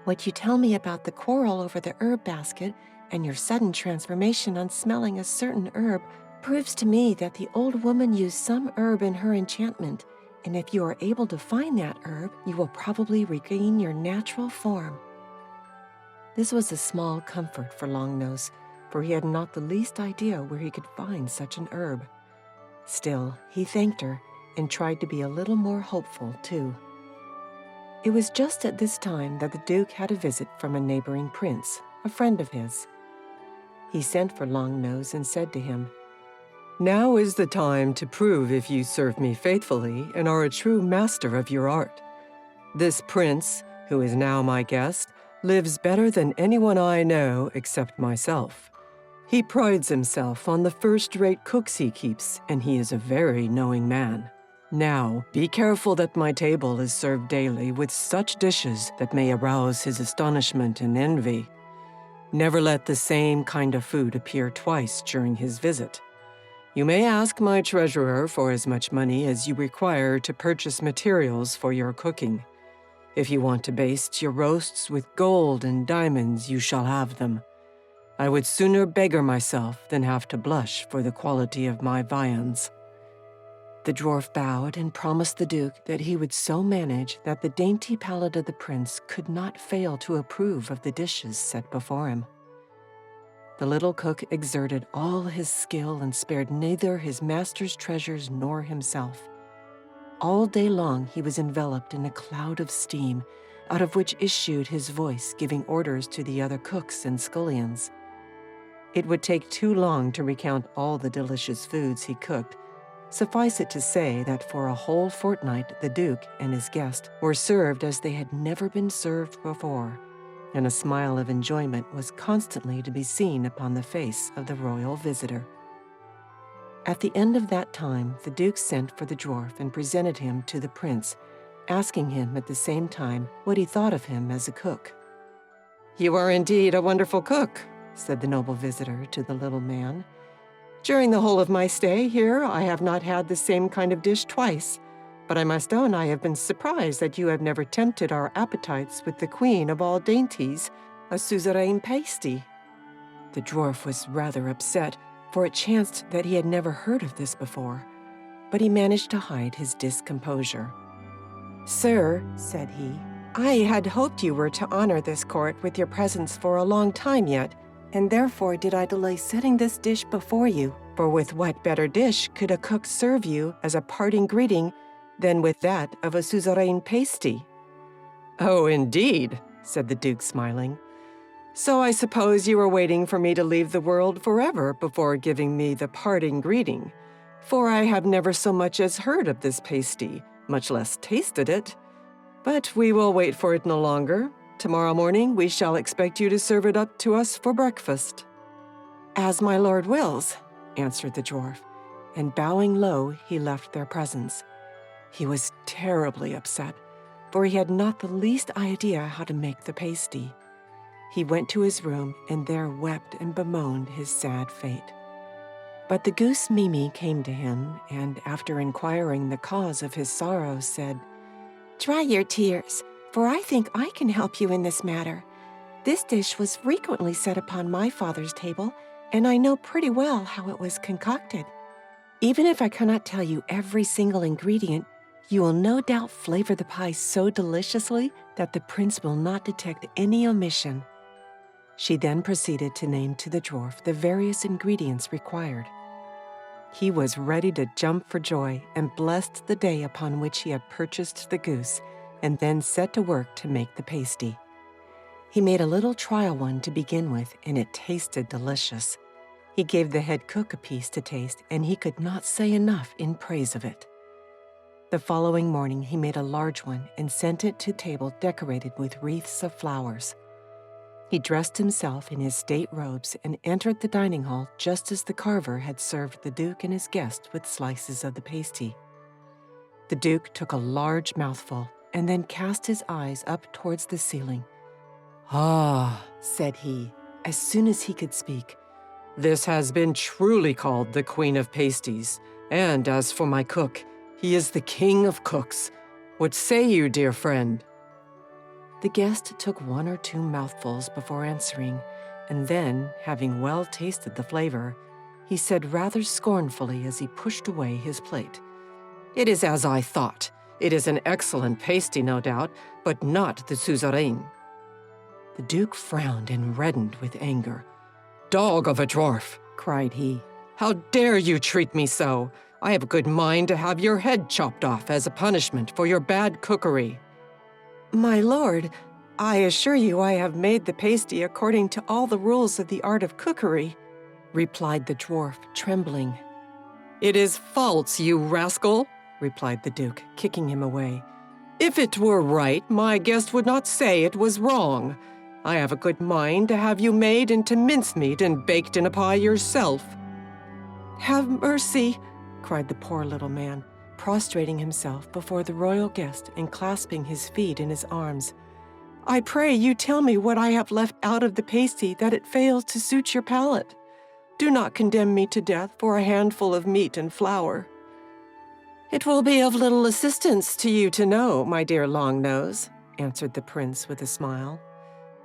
What you tell me about the quarrel over the herb basket and your sudden transformation on smelling a certain herb proves to me that the old woman used some herb in her enchantment, and if you are able to find that herb, you will probably regain your natural form." This was a small comfort for Longnose, for he had not the least idea where he could find such an herb. Still, he thanked her and tried to be a little more hopeful, too. It was just at this time that the Duke had a visit from a neighboring prince, a friend of his. He sent for Longnose and said to him, "Now is the time to prove if you serve me faithfully and are a true master of your art. This prince, who is now my guest, lives better than anyone I know except myself. He prides himself on the first-rate cooks he keeps, and he is a very knowing man. Now, be careful that my table is served daily with such dishes that may arouse his astonishment and envy. Never let the same kind of food appear twice during his visit. You may ask my treasurer for as much money as you require to purchase materials for your cooking. If you want to baste your roasts with gold and diamonds, you shall have them. I would sooner beggar myself than have to blush for the quality of my viands." The dwarf bowed and promised the Duke that he would so manage that the dainty palate of the prince could not fail to approve of the dishes set before him. The little cook exerted all his skill and spared neither his master's treasures nor himself. All day long he was enveloped in a cloud of steam, out of which issued his voice giving orders to the other cooks and scullions. It would take too long to recount all the delicious foods he cooked. Suffice it to say that for a whole fortnight the Duke and his guest were served as they had never been served before, and a smile of enjoyment was constantly to be seen upon the face of the royal visitor. At the end of that time, the Duke sent for the dwarf and presented him to the prince, asking him at the same time what he thought of him as a cook. "You are indeed a wonderful cook," said the noble visitor to the little man. "During the whole of my stay here, I have not had the same kind of dish twice, but I must own I have been surprised that you have never tempted our appetites with the queen of all dainties, a suzerain pasty." The dwarf was rather upset, for it chanced that he had never heard of this before, but he managed to hide his discomposure. "Sir," said he, "I had hoped you were to honor this court with your presence for a long time yet, and therefore did I delay setting this dish before you, for with what better dish could a cook serve you as a parting greeting than with that of a suzerain pasty?" "Oh, indeed," said the Duke, smiling. "So I suppose you were waiting for me to leave the world forever before giving me the parting greeting, for I have never so much as heard of this pasty, much less tasted it. But we will wait for it no longer. Tomorrow morning we shall expect you to serve it up to us for breakfast." "As my lord wills," answered the dwarf, and bowing low, he left their presence. He was terribly upset, for he had not the least idea how to make the pasty. He went to his room and there wept and bemoaned his sad fate. But the goose Mimi came to him, and after inquiring the cause of his sorrow, said, Dry your tears, for I think I can help you in this matter. This dish was frequently set upon my father's table, and I know pretty well how it was concocted. Even if I cannot tell you every single ingredient, you will no doubt flavor the pie so deliciously that the prince will not detect any omission. She then proceeded to name to the dwarf the various ingredients required. He was ready to jump for joy and blessed the day upon which he had purchased the goose, and then set to work to make the pasty. He made a little trial one to begin with, and it tasted delicious. He gave the head cook a piece to taste, and he could not say enough in praise of it. The following morning he made a large one and sent it to table decorated with wreaths of flowers. He dressed himself in his state robes and entered the dining hall just as the carver had served the Duke and his guest with slices of the pasty. The Duke took a large mouthful and then cast his eyes up towards the ceiling. Ah, Said he, as soon as he could speak, this has been truly called the Queen of Pasties. And as for my cook, he is the King of Cooks. What say you, dear friend? The guest took one or two mouthfuls before answering, and then, having well tasted the flavor, he said rather scornfully as he pushed away his plate, It is as I thought. It is an excellent pasty, no doubt, but not the suzerain. The Duke frowned and reddened with anger. Dog of a dwarf, Cried he, how dare you treat me so? I have a good mind to have your head chopped off as a punishment for your bad cookery. My lord, I assure you I have made the pasty according to all the rules of the art of cookery, replied the dwarf, trembling. It is false, you rascal, Replied the Duke, kicking him away. If it were right, my guest would not say it was wrong. I have a good mind to have you made into mincemeat and baked in a pie yourself. Have mercy, cried the poor little man, prostrating himself before the royal guest and clasping his feet in his arms. I pray you tell me what I have left out of the pasty that it fails to suit your palate. Do not condemn me to death for a handful of meat and flour. It will be of little assistance to you to know, my dear Longnose, answered the prince with a smile.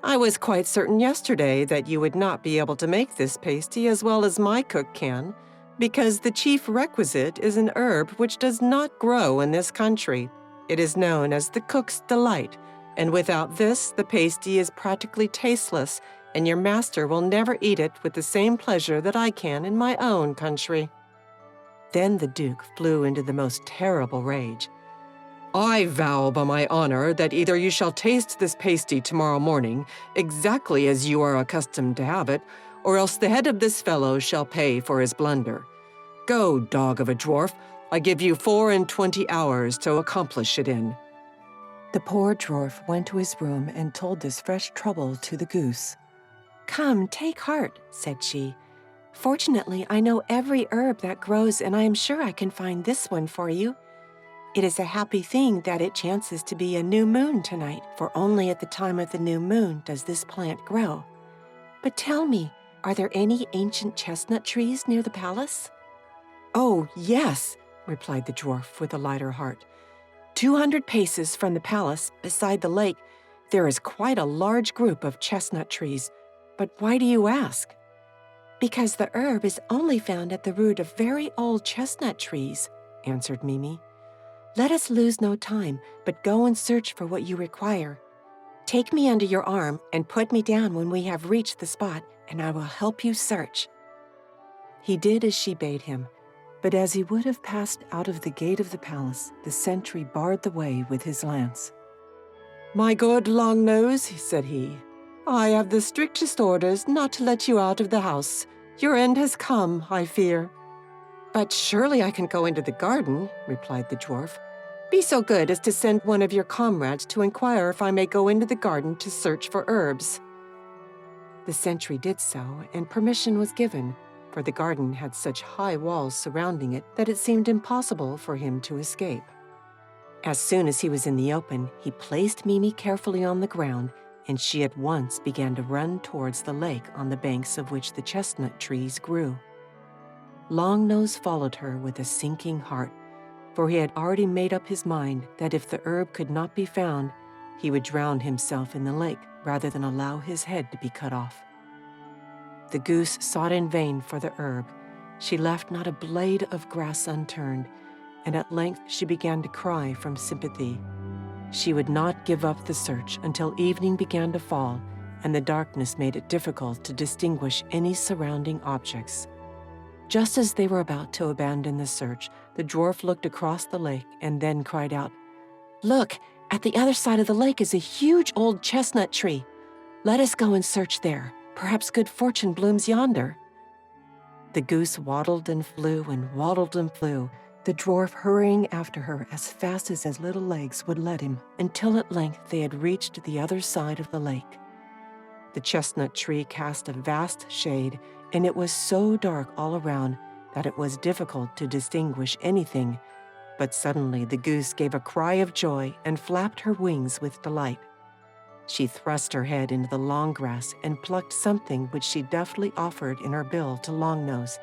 I was quite certain yesterday that you would not be able to make this pasty as well as my cook can, because the chief requisite is an herb which does not grow in this country. It is known as the cook's delight, and without this, the pasty is practically tasteless, and your master will never eat it with the same pleasure that I can in my own country. Then the Duke flew into the most terrible rage. I vow by my honor that either you shall taste this pasty tomorrow morning, exactly as you are accustomed to have it, or else the head of this fellow shall pay for his blunder. Go, dog of a dwarf, I give you 24 hours to accomplish it in. The poor dwarf went to his room and told this fresh trouble to the goose. Come, take heart, said she. Fortunately, I know every herb that grows, and I am sure I can find this one for you. It is a happy thing that it chances to be a new moon tonight, for only at the time of the new moon does this plant grow. But tell me, are there any ancient chestnut trees near the palace? Oh, yes, replied the dwarf with a lighter heart. 200 paces from the palace, beside the lake, there is quite a large group of chestnut trees. But why do you ask? Because the herb is only found at the root of very old chestnut trees, answered Mimi. Let us lose no time, but go and search for what you require. Take me under your arm and put me down when we have reached the spot, and I will help you search. He did as she bade him, but as he would have passed out of the gate of the palace, the sentry barred the way with his lance. My good Longnose, said he, I have the strictest orders not to let you out of the house. Your end has come, I fear. But surely I can go into the garden, replied the dwarf. Be so good as to send one of your comrades to inquire if I may go into the garden to search for herbs. The sentry did so, and permission was given, for the garden had such high walls surrounding it that it seemed impossible for him to escape. As soon as he was in the open, he placed Mimi carefully on the ground, and she at once began to run towards the lake on the banks of which the chestnut trees grew. Longnose followed her with a sinking heart, for he had already made up his mind that if the herb could not be found, he would drown himself in the lake rather than allow his head to be cut off. The goose sought in vain for the herb. She left not a blade of grass unturned, and at length she began to cry from sympathy. She would not give up the search until evening began to fall, and the darkness made it difficult to distinguish any surrounding objects. Just as they were about to abandon the search, the dwarf looked across the lake and then cried out, "Look, at the other side of the lake is a huge old chestnut tree. Let us go and search there. Perhaps good fortune blooms yonder." The goose waddled and flew and waddled and flew, the dwarf hurrying after her as fast as his little legs would let him, until at length they had reached the other side of the lake. The chestnut tree cast a vast shade, and it was so dark all around that it was difficult to distinguish anything. But suddenly the goose gave a cry of joy and flapped her wings with delight. She thrust her head into the long grass and plucked something which she deftly offered in her bill to Longnose.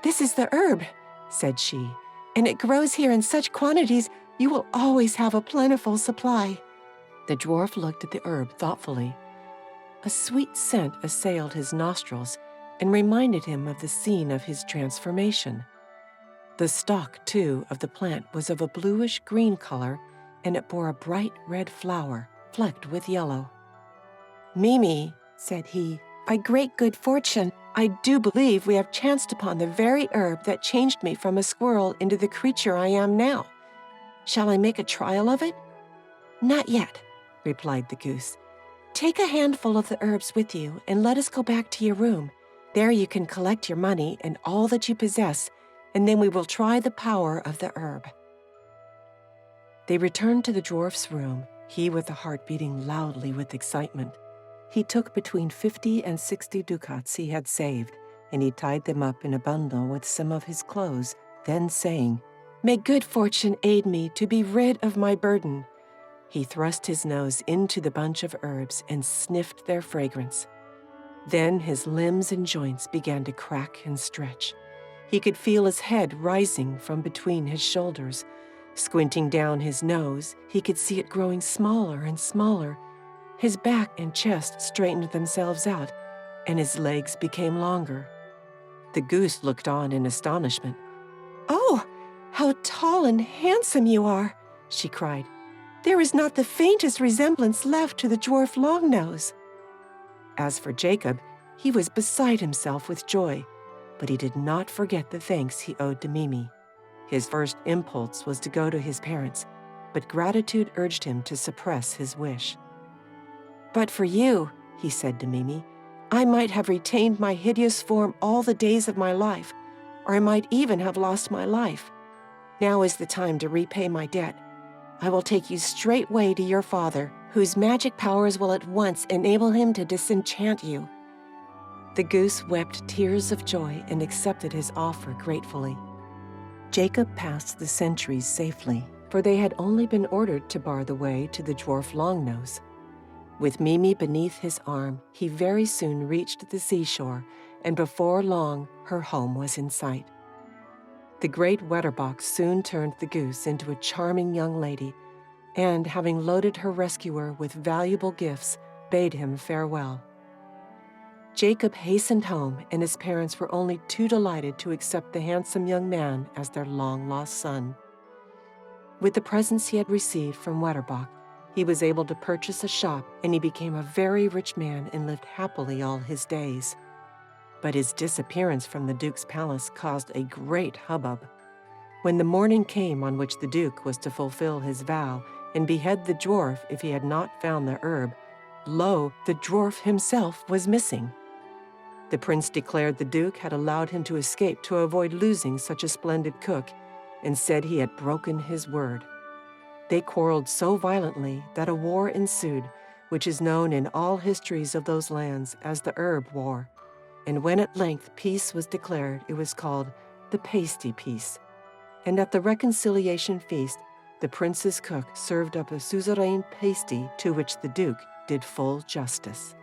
"This is the herb," said she, "and it grows here in such quantities you will always have a plentiful supply." The dwarf looked at the herb thoughtfully. A sweet scent assailed his nostrils and reminded him of the scene of his transformation. The stalk, too, of the plant was of a bluish-green color, and it bore a bright red flower, flecked with yellow. "Mimi," said he, "by great good fortune, I do believe we have chanced upon the very herb that changed me from a squirrel into the creature I am now. Shall I make a trial of it?" "Not yet," replied the goose. "Take a handful of the herbs with you and let us go back to your room. There you can collect your money and all that you possess, and then we will try the power of the herb." They returned to the dwarf's room, he with a heart beating loudly with excitement. He took between 50 and 60 ducats he had saved, and he tied them up in a bundle with some of his clothes, then saying, "May good fortune aid me to be rid of my burden." He thrust his nose into the bunch of herbs and sniffed their fragrance. Then his limbs and joints began to crack and stretch. He could feel his head rising from between his shoulders. Squinting down his nose, he could see it growing smaller and smaller. His back and chest straightened themselves out, and his legs became longer. The goose looked on in astonishment. "Oh, how tall and handsome you are!" she cried. "There is not the faintest resemblance left to the dwarf Longnose." As for Jacob, he was beside himself with joy, but he did not forget the thanks he owed to Mimi. His first impulse was to go to his parents, but gratitude urged him to suppress his wish. "But for you," he said to Mimi, "I might have retained my hideous form all the days of my life, or I might even have lost my life. Now is the time to repay my debt. I will take you straightway to your father, whose magic powers will at once enable him to disenchant you." The goose wept tears of joy and accepted his offer gratefully. Jacob passed the sentries safely, for they had only been ordered to bar the way to the dwarf Longnose. With Mimi beneath his arm, he very soon reached the seashore, and before long her home was in sight. The great Wetterbox soon turned the goose into a charming young lady, and, having loaded her rescuer with valuable gifts, bade him farewell. Jacob hastened home, and his parents were only too delighted to accept the handsome young man as their long-lost son. With the presents he had received from Wetterbock, he was able to purchase a shop, and he became a very rich man and lived happily all his days. But his disappearance from the Duke's palace caused a great hubbub. When the morning came on which the Duke was to fulfill his vow and behead the dwarf if he had not found the herb, lo, the dwarf himself was missing. The prince declared the Duke had allowed him to escape to avoid losing such a splendid cook, and said he had broken his word. They quarreled so violently that a war ensued, which is known in all histories of those lands as the Herb War. And when at length peace was declared, it was called the Pasty Peace. And at the reconciliation feast, the prince's cook served up a suzerain pasty to which the Duke did full justice.